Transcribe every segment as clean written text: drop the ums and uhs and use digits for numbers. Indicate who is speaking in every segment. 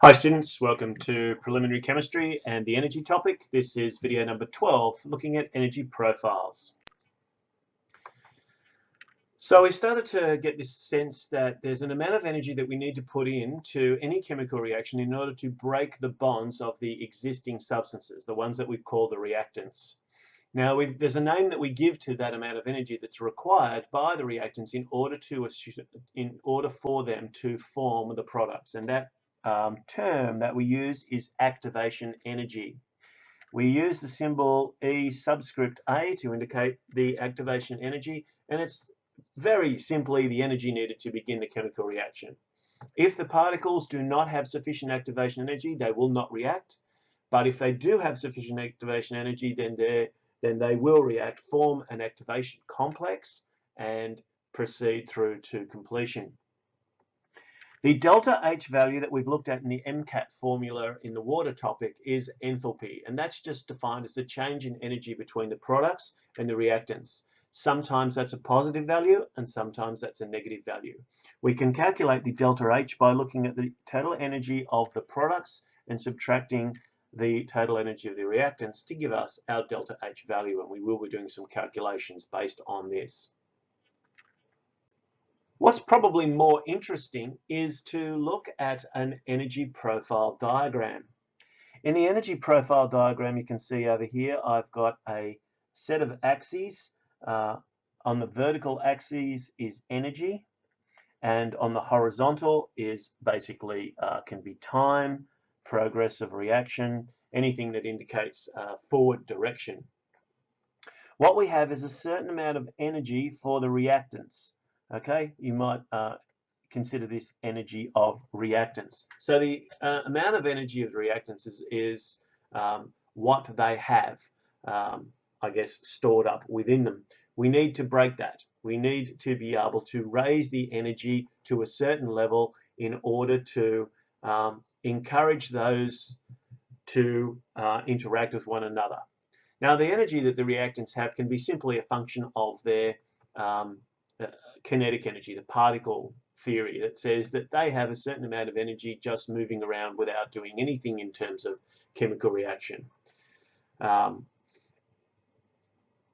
Speaker 1: Hi students, welcome to Preliminary Chemistry and the Energy topic. This is video number 12, looking at energy profiles. So we started to get this sense that there's an amount of energy that we need to put into any chemical reaction in order to break the bonds of the existing substances, the ones that we call the reactants. Now, there's a name that we give to that amount of energy that's required by the reactants in order for them to form the products, and that term that we use is activation energy. We use the symbol E subscript A to indicate the activation energy, and it's very simply the energy needed to begin the chemical reaction. If the particles do not have sufficient activation energy, they will not react. But if they do have sufficient activation energy, then they will react, form an activation complex, and proceed through to completion. The delta H value that we've looked at in the MCAT formula in the water topic is enthalpy, and that's just defined as the change in energy between the products and the reactants. Sometimes that's a positive value and sometimes that's a negative value. We can calculate the delta H by looking at the total energy of the products and subtracting the total energy of the reactants to give us our delta H value, and we will be doing some calculations based on this. What's probably more interesting is to look at an energy profile diagram. In the energy profile diagram, you can see over here, I've got a set of axes. On the vertical axis is energy, and on the horizontal is basically can be time, progress of reaction, anything that indicates forward direction. What we have is a certain amount of energy for the reactants. Okay, you might consider this energy of reactants. So the amount of energy of the reactants is what they have, I guess, stored up within them. We need to break that. We need to be able to raise the energy to a certain level in order to encourage those to interact with one another. Now, the energy that the reactants have can be simply a function of their kinetic energy, the particle theory that says that they have a certain amount of energy just moving around without doing anything in terms of chemical reaction.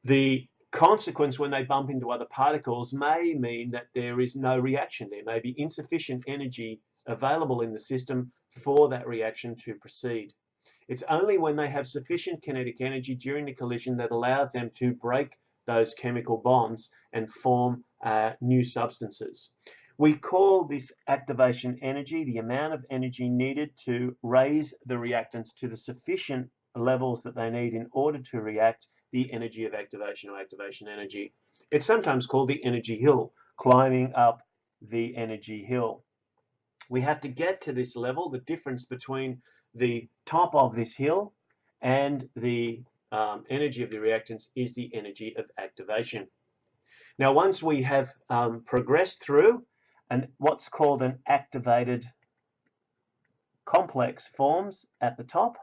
Speaker 1: The consequence when they bump into other particles may mean that there is no reaction. There may be insufficient energy available in the system for that reaction to proceed. It's only when they have sufficient kinetic energy during the collision that allows them to break those chemical bonds and form new substances. We call this activation energy the amount of energy needed to raise the reactants to the sufficient levels that they need in order to react, the energy of activation or activation energy. It's sometimes called the energy hill, climbing up the energy hill. We have to get to this level, the difference between the top of this hill and the energy of the reactants is the energy of activation. Now, once we have progressed through, and what's called an activated complex forms at the top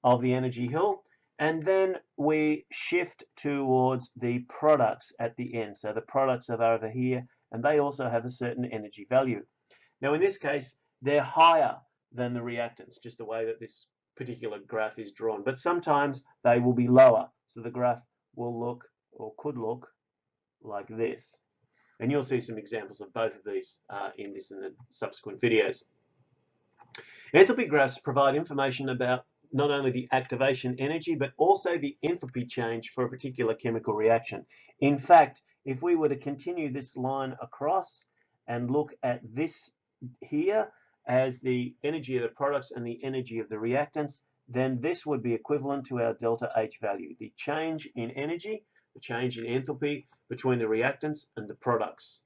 Speaker 1: of the energy hill, and then we shift towards the products at the end. So the products are over here, and they also have a certain energy value. Now, in this case, they're higher than the reactants, just the way that this particular graph is drawn, but sometimes they will be lower. So the graph will look, or could look, like this. And you'll see some examples of both of these in the subsequent videos. Enthalpy graphs provide information about not only the activation energy, but also the enthalpy change for a particular chemical reaction. In fact, if we were to continue this line across and look at this here as the energy of the products and the energy of the reactants, then this would be equivalent to our delta H value, the change in energy, the change in enthalpy between the reactants and the products.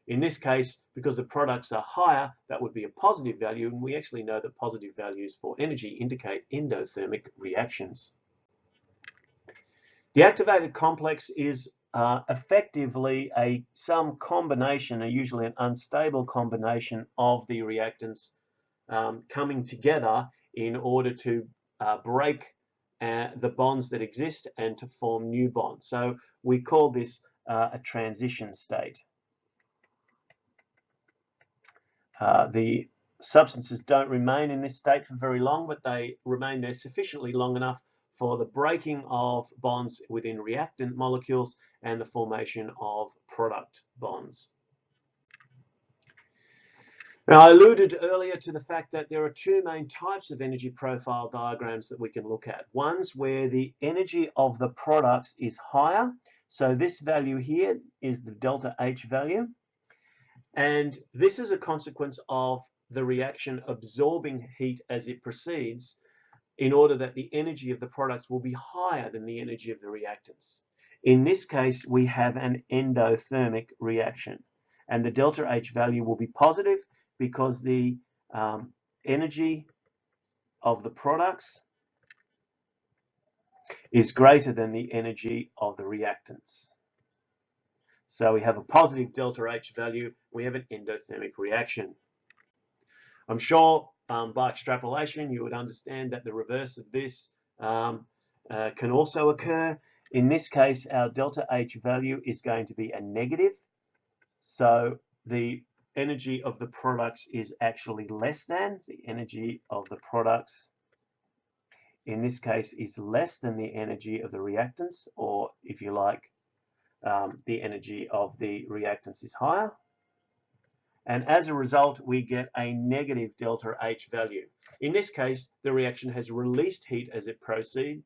Speaker 1: In this case, because the products are higher, that would be a positive value, and we actually know that positive values for energy indicate endothermic reactions. The activated complex is effectively some combination, usually an unstable combination of the reactants coming together in order to break the bonds that exist and to form new bonds. So we call this a transition state. The substances don't remain in this state for very long, but they remain there sufficiently long enough for the breaking of bonds within reactant molecules and the formation of product bonds. Now, I alluded earlier to the fact that there are two main types of energy profile diagrams that we can look at. One's where the energy of the products is higher. So this value here is the delta H value. And this is a consequence of the reaction absorbing heat as it proceeds, in order that the energy of the products will be higher than the energy of the reactants. In this case, we have an endothermic reaction, and the delta H value will be positive because the energy of the products is greater than the energy of the reactants. So we have a positive delta H value, we have an endothermic reaction. I'm sure by extrapolation you would understand that the reverse of this can also occur. In this case, our delta H value is going to be a negative. So the energy of the products is actually less than the energy of the products. In this case, is less than the energy of the reactants, or if you like, the energy of the reactants is higher. And as a result, we get a negative delta H value. In this case, the reaction has released heat as it proceeds,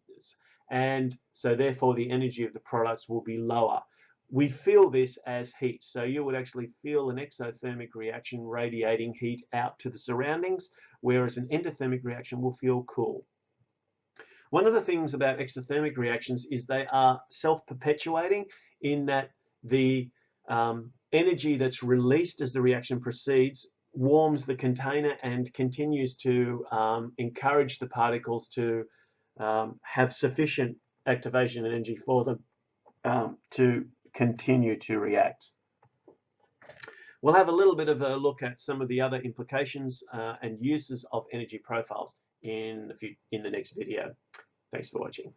Speaker 1: and so therefore the energy of the products will be lower. We feel this as heat. So you would actually feel an exothermic reaction radiating heat out to the surroundings, whereas an endothermic reaction will feel cool. One of the things about exothermic reactions is they are self-perpetuating, in that the energy that's released as the reaction proceeds warms the container and continues to encourage the particles to have sufficient activation energy for them to continue to react. We'll have a little bit of a look at some of the other implications and uses of energy profiles in the next video. Thanks for watching.